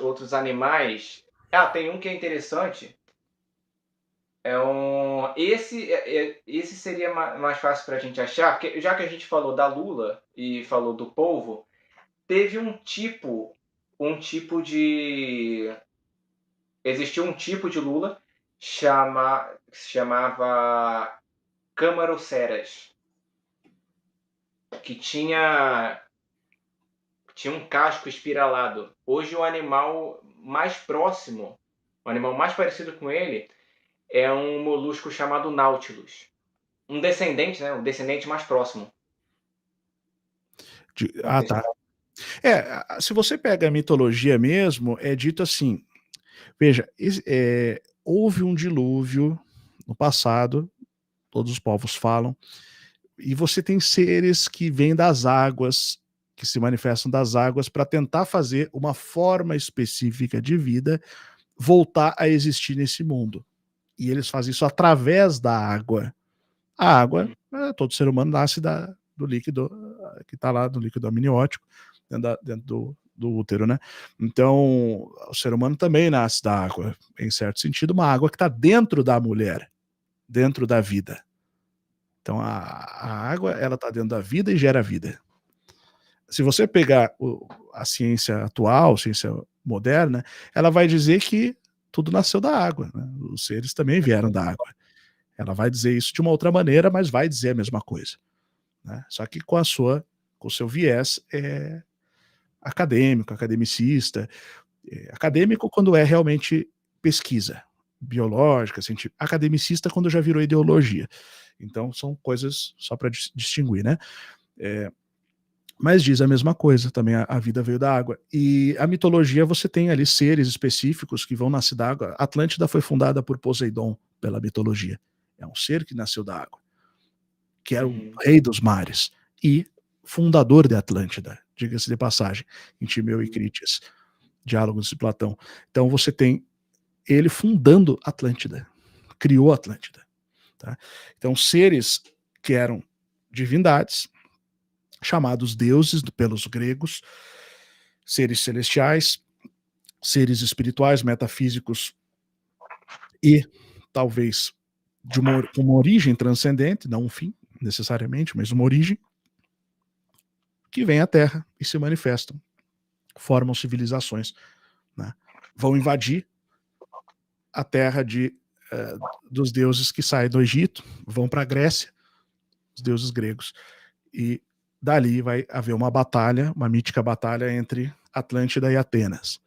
outros animais. Tem um que é interessante. Esse seria mais fácil para a gente achar, porque já que a gente falou da lula e falou do polvo, teve um tipo de. Existiu um tipo de lula que se chamava Camaroceras, que tinha um casco espiralado. Hoje o animal mais parecido com ele é um molusco chamado Nautilus. Um descendente, né? O descendente mais próximo. Tá. Se você pega a mitologia mesmo, é dito assim, veja, houve um dilúvio no passado, todos os povos falam, e você tem seres que vêm das águas, que se manifestam das águas para tentar fazer uma forma específica de vida voltar a existir nesse mundo. E eles fazem isso através da água. A água, todo ser humano nasce do líquido que está lá, do líquido amniótico, dentro do útero, né? Então, o ser humano também nasce da água, em certo sentido, uma água que está dentro da mulher, dentro da vida. Então, a água, ela está dentro da vida e gera vida. Se você pegar a ciência atual, ciência moderna, ela vai dizer que tudo nasceu da água, né? Os seres também vieram da água. Ela vai dizer isso de uma outra maneira, mas vai dizer a mesma coisa, né? Só que com o seu viés acadêmico, academicista, acadêmico quando é realmente pesquisa biológica, científica, academicista quando já virou ideologia. Então são coisas só para distinguir, né? Mas diz a mesma coisa, também a vida veio da água. E a mitologia, você tem ali seres específicos que vão nascer da água. Atlântida foi fundada por Poseidon, pela mitologia. É um ser que nasceu da água, que era o rei dos mares e fundador de Atlântida, diga-se de passagem, em Timeu e Crites, Diálogos de Platão. Então você tem ele fundando Atlântida, criou Atlântida. Tá? Então seres que eram divindades, chamados deuses pelos gregos, seres celestiais, seres espirituais, metafísicos e talvez de uma origem transcendente, não um fim necessariamente, mas uma origem, que vêm à Terra e se manifestam, formam civilizações, né? Vão invadir a terra dos deuses que saem do Egito, vão para a Grécia, os deuses gregos, e dali vai haver uma batalha, uma mítica batalha entre Atlântida e Atenas,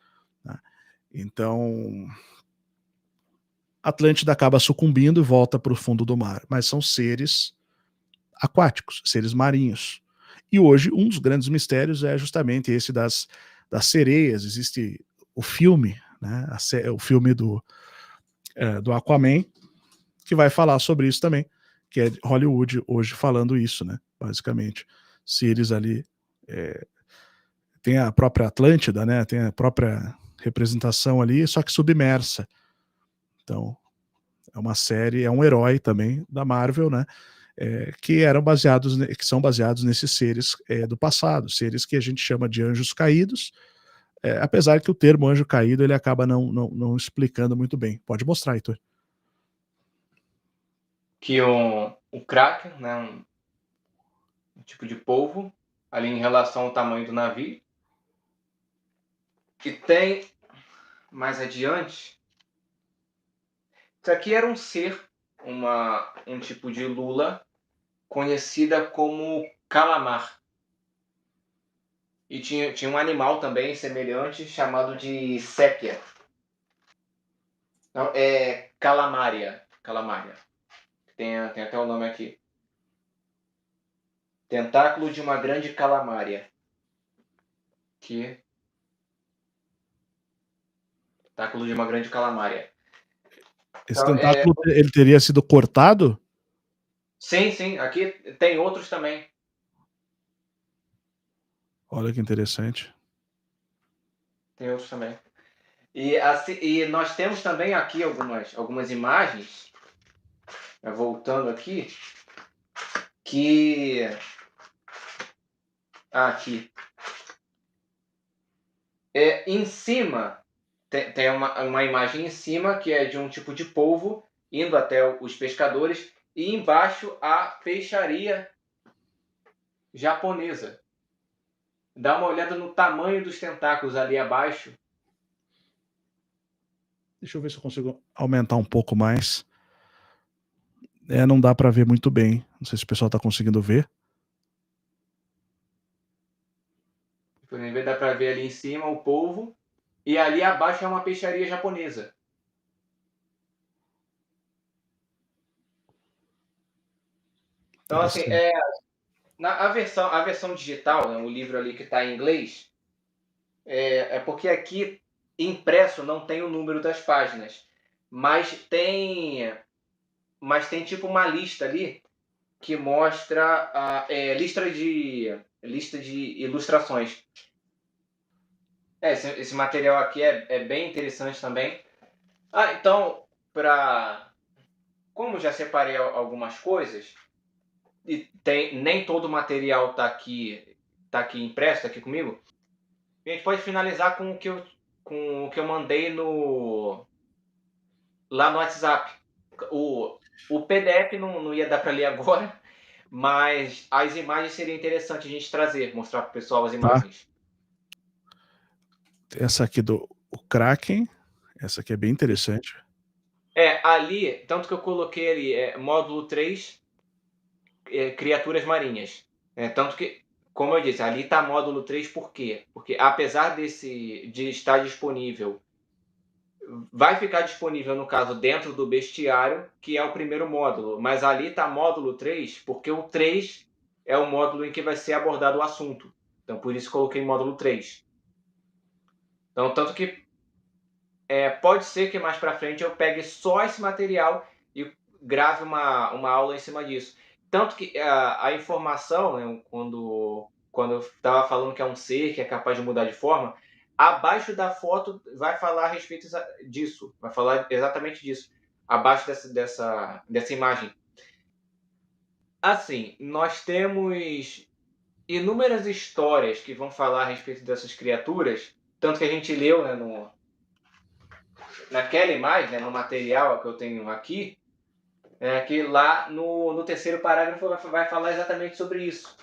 né? Então, Atlântida acaba sucumbindo e volta para o fundo do mar, mas são seres aquáticos, seres marinhos. E hoje, um dos grandes mistérios é justamente esse das sereias. Existe o filme, né, o filme do Aquaman, que vai falar sobre isso também, que é Hollywood hoje falando isso, né, basicamente. Seres ali, tem a própria Atlântida, né, tem a própria representação ali, só que submersa. Então, é uma série, é um herói também da Marvel, né, que são baseados nesses seres do passado, seres que a gente chama de anjos caídos, apesar que o termo anjo caído ele acaba não explicando muito bem. Pode mostrar, Heitor. Que o Kraken, né, um tipo de polvo, ali em relação ao tamanho do navio. Que tem mais adiante. Isso aqui era um ser, um tipo de lula, conhecida como calamar. E tinha um animal também semelhante, chamado de sépia. Não, é calamária. Calamária. Tem até o nome aqui. Tentáculo de uma grande calamária. Tentáculo de uma grande calamária. Esse Então, tentáculo ele teria sido cortado? sim. Aqui tem outros também. Olha que interessante. Tem outros também. E nós temos também aqui algumas imagens, voltando aqui, que... aqui. Em cima, tem uma imagem em cima que é de um tipo de polvo indo até os pescadores, e embaixo a peixaria japonesa. Dá uma olhada no tamanho dos tentáculos ali abaixo. Deixa eu ver se eu consigo aumentar um pouco mais. Não dá para ver muito bem. Não sei se o pessoal tá conseguindo ver. Por exemplo, dá para ver ali em cima o polvo, e ali abaixo é uma peixaria japonesa. Então, assim, Interessante. a versão digital, né, o livro ali que está em inglês, porque aqui impresso não tem o número das páginas, mas tem tipo uma lista ali que mostra lista de ilustrações. Esse material aqui é bem interessante também. Então, como já separei algumas coisas, e nem todo o material tá aqui impresso, tá aqui comigo, a gente pode finalizar com o que eu mandei lá no WhatsApp. O PDF não ia dar para ler agora, mas as imagens seria interessante a gente trazer, mostrar para o pessoal as Tá. imagens. Essa aqui o Kraken. Essa aqui é bem interessante. Ali, tanto que eu coloquei ali, módulo 3, criaturas marinhas. Tanto que, como eu disse, ali está módulo 3 por quê? Porque apesar de estar disponível, vai ficar disponível, no caso, dentro do bestiário, que é o primeiro módulo. Mas ali está módulo 3, porque o 3 é o módulo em que vai ser abordado o assunto. Então, por isso coloquei módulo 3. Então, tanto que pode ser que mais para frente eu pegue só esse material e grave uma aula em cima disso. Tanto que a informação, né, quando eu estava falando que é um ser que é capaz de mudar de forma, abaixo da foto vai falar a respeito disso, vai falar exatamente disso, abaixo dessa imagem. Assim, nós temos inúmeras histórias que vão falar a respeito dessas criaturas, tanto que a gente leu, né, naquela imagem, né, no material que eu tenho aqui, que lá no terceiro parágrafo vai falar exatamente sobre isso.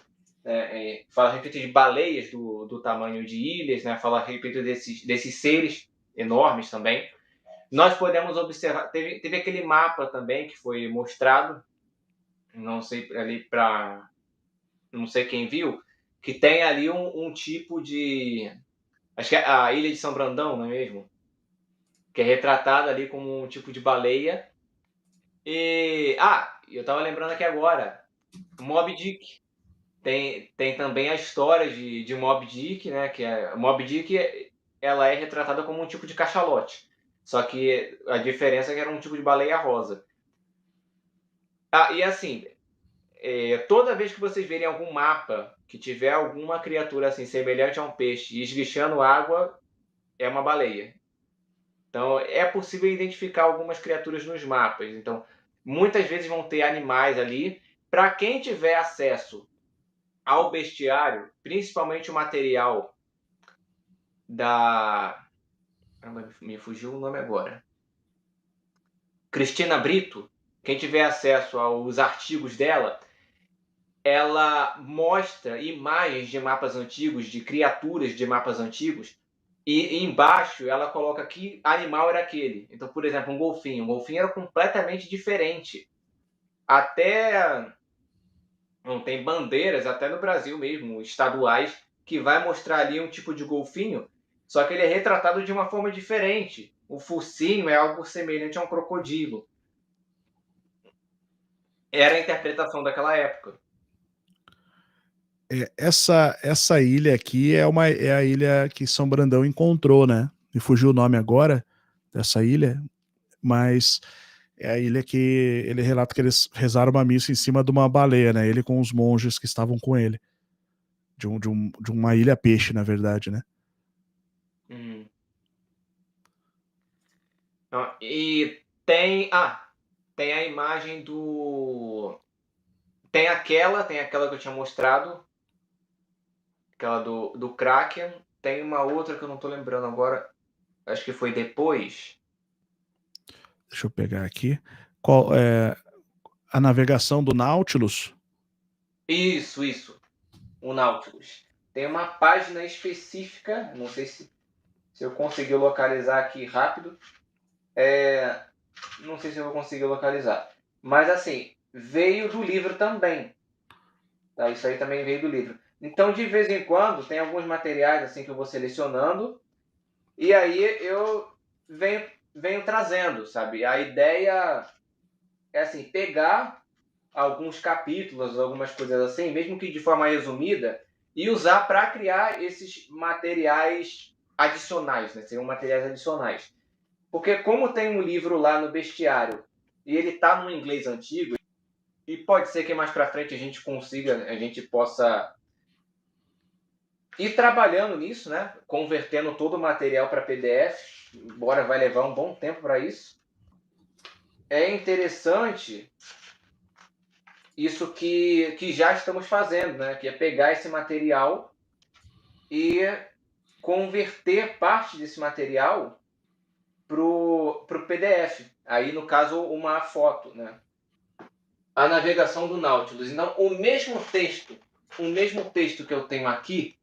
Fala a respeito de baleias do tamanho de ilhas, né, fala a respeito desses seres enormes também. Nós podemos observar, teve aquele mapa também que foi mostrado, não sei ali para, não sei quem viu, que tem ali um tipo de, acho que é a ilha de São Brandão, não é mesmo? Que é retratada ali como um tipo de baleia. Eu tava lembrando aqui agora, Moby Dick. Tem também a história de Moby Dick, né? Que Moby Dick, ela é retratada como um tipo de cachalote. Só que a diferença é que era um tipo de baleia rosa. E assim, toda vez que vocês verem algum mapa que tiver alguma criatura assim semelhante a um peixe esguichando água, é uma baleia. Então, é possível identificar algumas criaturas nos mapas. Então, muitas vezes vão ter animais ali. Para quem tiver acesso ao bestiário, principalmente o material da. Me fugiu o nome agora. Cristina Brito, quem tiver acesso aos artigos dela, ela mostra imagens de mapas antigos, de criaturas de mapas antigos, e embaixo ela coloca que animal era aquele. Então, por exemplo, um golfinho. Um golfinho era completamente diferente. Até não tem bandeiras, até no Brasil mesmo, estaduais, que vai mostrar ali um tipo de golfinho, só que ele é retratado de uma forma diferente. O focinho é algo semelhante a um crocodilo. Era a interpretação daquela época. Essa ilha aqui é a ilha que São Brandão encontrou, né? Me fugiu o nome agora dessa ilha, mas é a ilha que ele relata que eles rezaram uma missa em cima de uma baleia, né? Ele com os monges que estavam com ele. De uma ilha peixe, na verdade, né? Uhum. E tem a imagem do. Tem aquela que eu tinha mostrado, aquela do Kraken. tem uma outra que eu não tô lembrando agora, acho que foi depois. Deixa eu pegar aqui. Qual é a navegação do Nautilus? Isso, o Nautilus. Tem uma página específica, não sei se eu conseguir localizar aqui rápido, não sei se eu vou conseguir localizar. Mas assim, veio do livro também. Tá? Isso aí também veio do livro. Então, de vez em quando, tem alguns materiais assim que eu vou selecionando e aí eu venho trazendo, sabe? A ideia é assim, pegar alguns capítulos, algumas coisas assim, mesmo que de forma resumida, e usar para criar esses materiais adicionais, né? Seriam materiais adicionais. Porque como tem um livro lá no bestiário e ele está no inglês antigo, e pode ser que mais para frente a gente consiga, a gente possa ir trabalhando nisso, né? Convertendo todo o material para PDF, embora vai levar um bom tempo para isso. É interessante isso que já estamos fazendo, né? Que é pegar esse material e converter parte desse material pro PDF. Aí, no caso, uma foto, né? A navegação do Nautilus. Então, o mesmo texto que eu tenho aqui,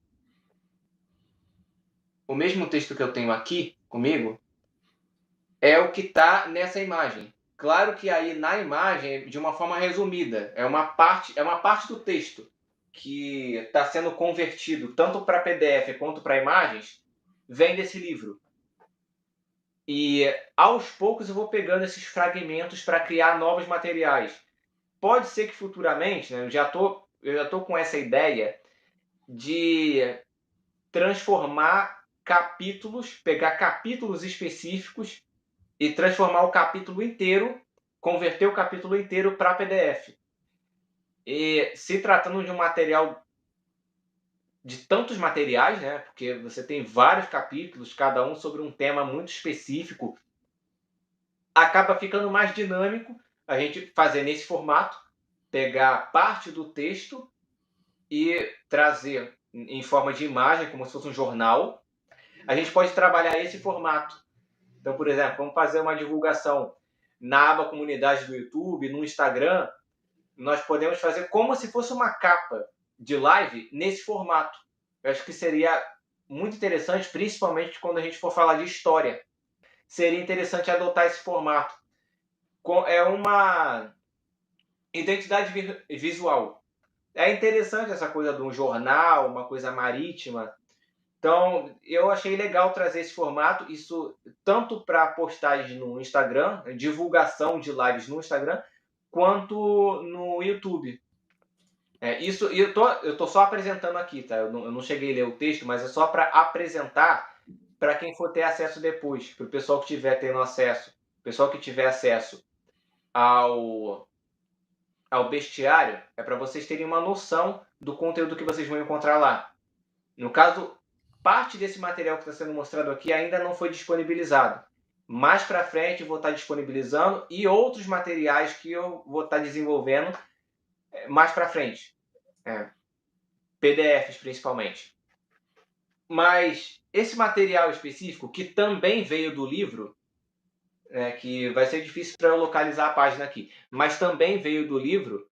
o mesmo texto que eu tenho aqui comigo, é o que está nessa imagem. Claro que aí na imagem, de uma forma resumida, é uma parte do texto que está sendo convertido tanto para PDF quanto para imagens, vem desse livro. E aos poucos eu vou pegando esses fragmentos para criar novos materiais. Pode ser que futuramente, né, eu já tô com essa ideia de transformar capítulos, pegar capítulos específicos e transformar o capítulo inteiro, converter o capítulo inteiro para PDF. E se tratando de um material, de tantos materiais, né? Porque você tem vários capítulos, cada um sobre um tema muito específico, acaba ficando mais dinâmico a gente fazer nesse formato, pegar parte do texto e trazer em forma de imagem, como se fosse um jornal. A gente pode trabalhar esse formato. Então, por exemplo, vamos fazer uma divulgação na aba comunidade do YouTube, no Instagram, nós podemos fazer como se fosse uma capa de live nesse formato. Eu acho que seria muito interessante, principalmente quando a gente for falar de história. Seria interessante adotar esse formato. É uma identidade visual. É interessante essa coisa de um jornal, uma coisa marítima. Então, eu achei legal trazer esse formato, isso tanto para postagem no Instagram, divulgação de lives no Instagram, quanto no YouTube. Isso, e eu tô só apresentando aqui, tá? Eu não cheguei a ler o texto, mas é só para apresentar para quem for ter acesso depois, para o pessoal que tiver tendo acesso, o pessoal que tiver acesso ao, ao bestiário, é para vocês terem uma noção do conteúdo que vocês vão encontrar lá. No caso, parte desse material que está sendo mostrado aqui ainda não foi disponibilizado. Mais para frente vou estar disponibilizando e outros materiais que eu vou estar desenvolvendo mais para frente. PDFs principalmente. Mas esse material específico, que também veio do livro, que vai ser difícil para eu localizar a página aqui, mas também veio do livro,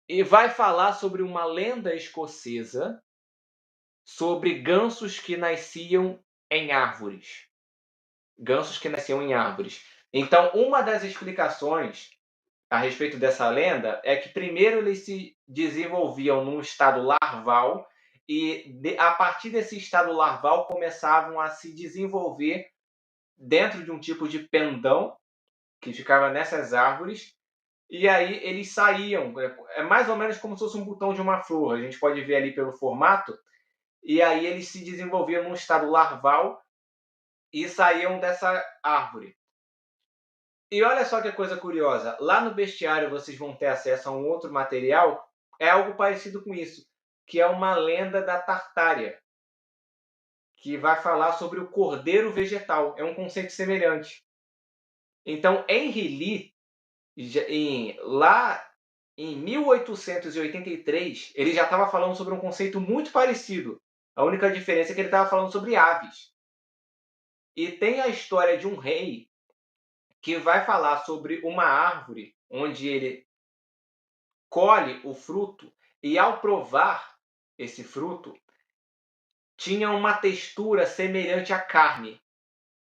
e vai falar sobre uma lenda escocesa sobre gansos que nasciam em árvores. Gansos que nasciam em árvores. Então, uma das explicações a respeito dessa lenda é que primeiro eles se desenvolviam num estado larval e a partir desse estado larval começavam a se desenvolver dentro de um tipo de pendão que ficava nessas árvores e aí eles saíam, é mais ou menos como se fosse um botão de uma flor, a gente pode ver ali pelo formato, e aí eles se desenvolviam num estado larval e saíam dessa árvore. E olha só que coisa curiosa, lá no bestiário vocês vão ter acesso a um outro material, é algo parecido com isso, que é uma lenda da Tartária, que vai falar sobre o cordeiro vegetal, é um conceito semelhante. Então, Henry Lee, lá em 1883, ele já estava falando sobre um conceito muito parecido A única diferença é que ele estava falando sobre aves. E tem a história de um rei que vai falar sobre uma árvore onde ele colhe o fruto e, ao provar esse fruto, tinha uma textura semelhante à carne.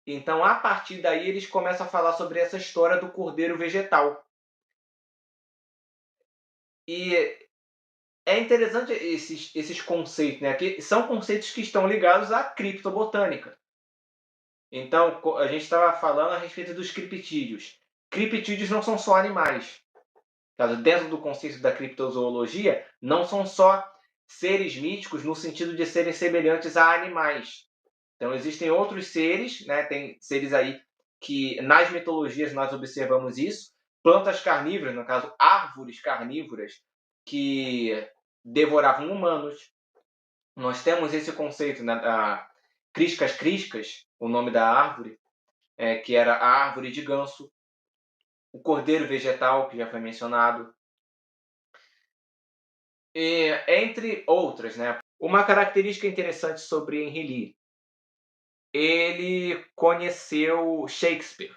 Então, a partir daí, eles começam a falar sobre essa história do cordeiro vegetal. E é interessante esses conceitos, né? Que são conceitos que estão ligados à criptobotânica. Então, a gente estava falando a respeito dos criptídeos. Criptídeos não são só animais. Dentro do conceito da criptozoologia, não são só seres míticos no sentido de serem semelhantes a animais. Então, existem outros seres, né? Tem seres aí que nas mitologias nós observamos isso. Plantas carnívoras, no caso, árvores carnívoras, que devoravam humanos. Nós temos esse conceito, né, da criscas, o nome da árvore, que era a árvore de ganso. O cordeiro vegetal, que já foi mencionado. E, entre outras, né? Uma característica interessante sobre Henry Lee, ele conheceu Shakespeare.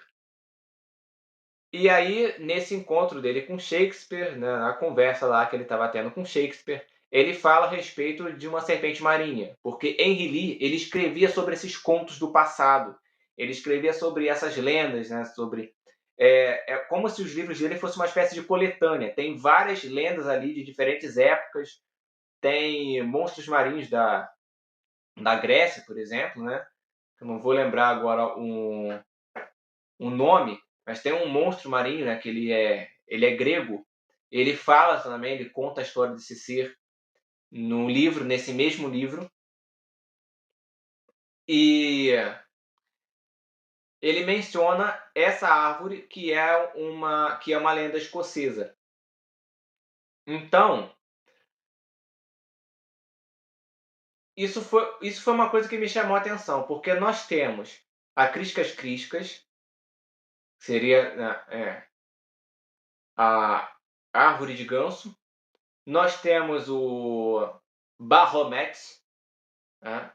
E aí, nesse encontro dele com Shakespeare, né, na conversa lá que ele estava tendo com Shakespeare, ele fala a respeito de uma serpente marinha, porque Henry Lee, ele escrevia sobre esses contos do passado, ele escrevia sobre essas lendas, né, sobre é como se os livros dele fossem uma espécie de coletânea. Tem várias lendas ali de diferentes épocas, tem monstros marinhos da Grécia, por exemplo, né? Eu não vou lembrar agora um nome, mas tem um monstro marinho, né? Que ele é grego. Ele fala também, ele conta a história desse ser no livro, nesse mesmo livro. E ele menciona essa árvore que é uma lenda escocesa. Então, isso foi uma coisa que me chamou a atenção, porque nós temos a criscas, seria a árvore de ganso. Nós temos o Barromex, né,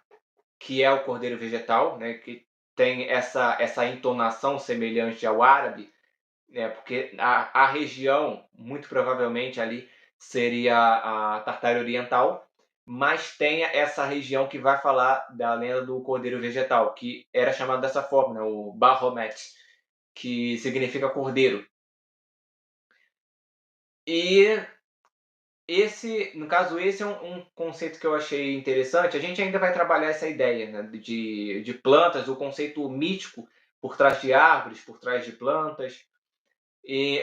que é o cordeiro vegetal, né, que tem essa entonação semelhante ao árabe, né, porque a região, muito provavelmente ali, seria a Tartária Oriental, mas tem essa região que vai falar da lenda do cordeiro vegetal, que era chamado dessa forma, né, o Barromex, que significa cordeiro. E no caso, esse é um conceito que eu achei interessante. A gente ainda vai trabalhar essa ideia, né, de plantas, o conceito mítico por trás de árvores, por trás de plantas.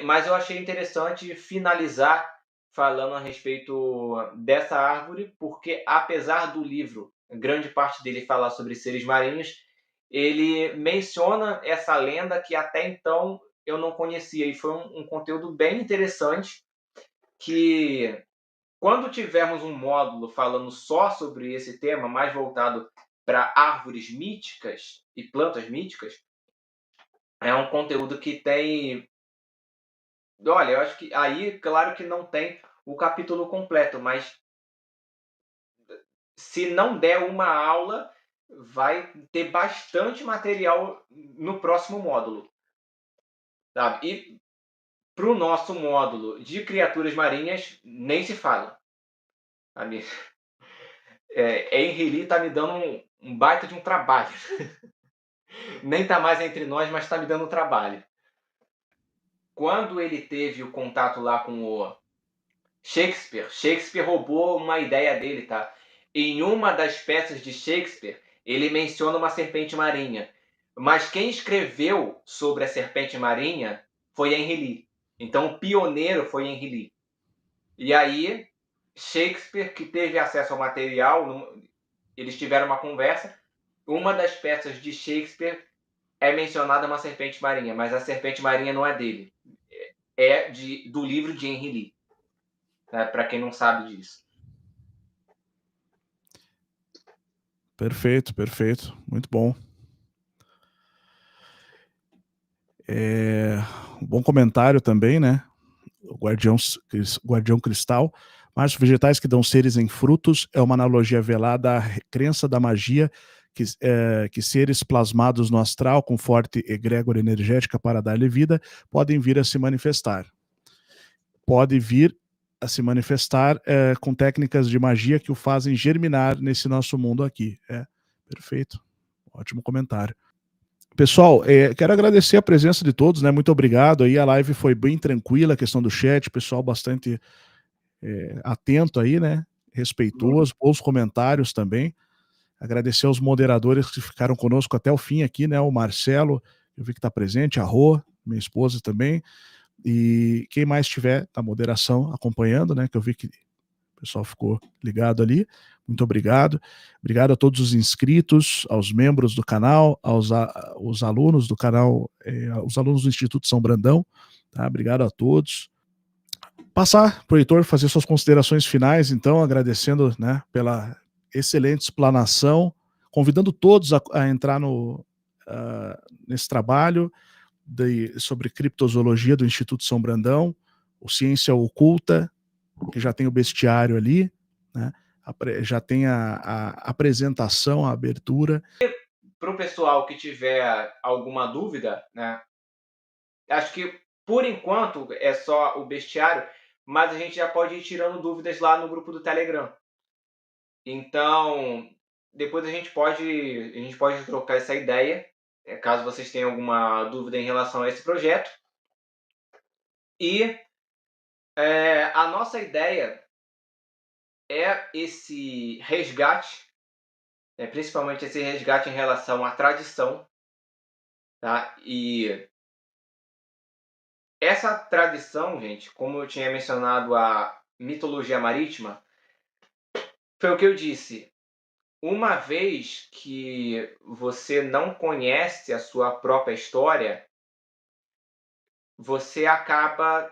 Mas eu achei interessante finalizar falando a respeito dessa árvore, porque apesar do livro, grande parte dele falar sobre seres marinhos, ele menciona essa lenda que até então eu não conhecia. E foi um conteúdo bem interessante que, quando tivermos um módulo falando só sobre esse tema, mais voltado para árvores míticas e plantas míticas, é um conteúdo que tem... Olha, eu acho que aí, claro que não tem o capítulo completo, mas se não der uma aula, vai ter bastante material no próximo módulo. Sabe? E para o nosso módulo de criaturas marinhas, nem se fala. Sabe? Henry Lee está me dando um baita de um trabalho. Nem está mais entre nós, mas está me dando um trabalho. Quando ele teve o contato lá com o Shakespeare roubou uma ideia dele, tá? Em uma das peças de Shakespeare, ele menciona uma serpente marinha. Mas quem escreveu sobre a serpente marinha foi Henry Lee. Então o pioneiro foi Henry Lee. E aí, Shakespeare, que teve acesso ao material, eles tiveram uma conversa. Uma das peças de Shakespeare é mencionada uma serpente marinha, mas a serpente marinha não é dele. É do livro de Henry Lee. Né? Para quem não sabe disso. Perfeito, perfeito. Muito bom. Um bom comentário também, né? O Guardião Cristal. Mas os vegetais que dão seres em frutos é uma analogia velada à crença da magia que seres plasmados no astral com forte egrégora energética para dar-lhe vida podem vir a se manifestar. Pode vir a se manifestar com técnicas de magia que o fazem germinar nesse nosso mundo aqui. Perfeito. Ótimo comentário. Pessoal, quero agradecer a presença de todos, né? Muito obrigado. Aí a live foi bem tranquila, a questão do chat, pessoal bastante atento aí, né? Respeitoso, bons comentários também. Agradecer aos moderadores que ficaram conosco até o fim aqui, né? O Marcelo, eu vi que está presente, a Rô, minha esposa também. E quem mais estiver na moderação acompanhando, né? Que eu vi que o pessoal ficou ligado ali. Muito obrigado. Obrigado a todos os inscritos, aos membros do canal, aos alunos do canal, os alunos do Instituto São Brandão. Tá? Obrigado a todos. Passar para o Heitor fazer suas considerações finais, então, agradecendo, né, pela excelente explanação, convidando todos a entrar nesse trabalho sobre criptozoologia do Instituto São Brandão, o Ciência Oculta, que já tem o bestiário ali, né? Já tem a apresentação, a abertura. Para o pessoal que tiver alguma dúvida, né? Acho que por enquanto é só o bestiário, mas a gente já pode ir tirando dúvidas lá no grupo do Telegram. Então, depois a gente pode trocar essa ideia, caso vocês tenham alguma dúvida em relação a esse projeto. E a nossa ideia é esse resgate, principalmente esse resgate em relação à tradição, tá? E essa tradição, gente, como eu tinha mencionado a mitologia marítima, foi o que eu disse. Uma vez que você não conhece a sua própria história, você acaba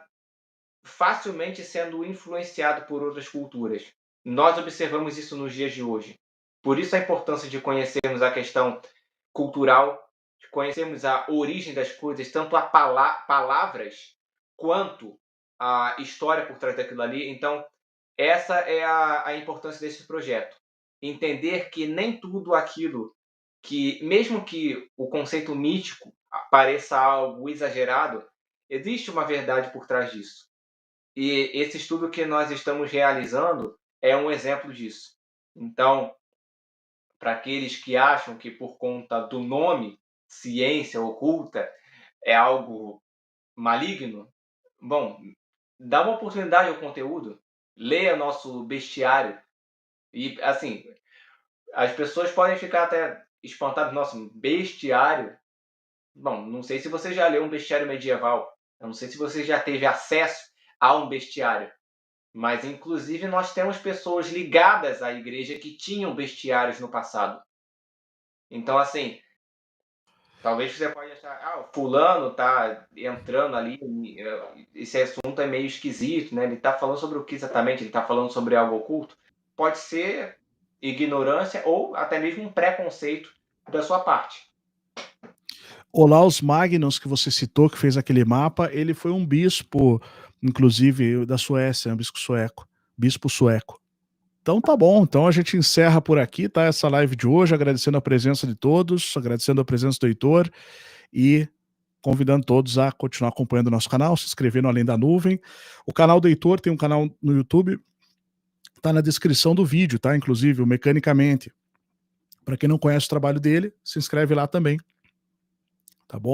facilmente sendo influenciado por outras culturas. Nós observamos isso nos dias de hoje. Por isso a importância de conhecermos a questão cultural, de conhecermos a origem das coisas, tanto a palavras quanto a história por trás daquilo ali. Então, essa é a importância desse projeto. Entender que nem tudo aquilo que, mesmo que o conceito mítico pareça algo exagerado, existe uma verdade por trás disso. E esse estudo que nós estamos realizando é um exemplo disso. Então, para aqueles que acham que por conta do nome, ciência oculta, é algo maligno, bom, dá uma oportunidade ao conteúdo, leia nosso bestiário. E, assim, as pessoas podem ficar até espantadas, nossa, bestiário? Bom, não sei se você já leu um bestiário medieval, eu não sei se você já teve acesso a um bestiário, mas inclusive nós temos pessoas ligadas à igreja que tinham bestiários no passado. Então, assim, talvez você pode achar, o fulano tá entrando ali, esse assunto é meio esquisito, né? Ele tá falando sobre o que exatamente? Ele tá falando sobre algo oculto? Pode ser ignorância ou até mesmo um preconceito da sua parte. Olaus Magnus, que você citou, que fez aquele mapa, ele foi um bispo, inclusive, da Suécia, um bispo sueco. Então tá bom, então a gente encerra por aqui, tá? Essa live de hoje, agradecendo a presença de todos, agradecendo a presença do Heitor e convidando todos a continuar acompanhando o nosso canal, se inscrever no Além da Nuvem. O canal do Heitor tem um canal no YouTube, tá na descrição do vídeo, tá? Inclusive, o Mecanicamente. Para quem não conhece o trabalho dele, se inscreve lá também. Tá bom?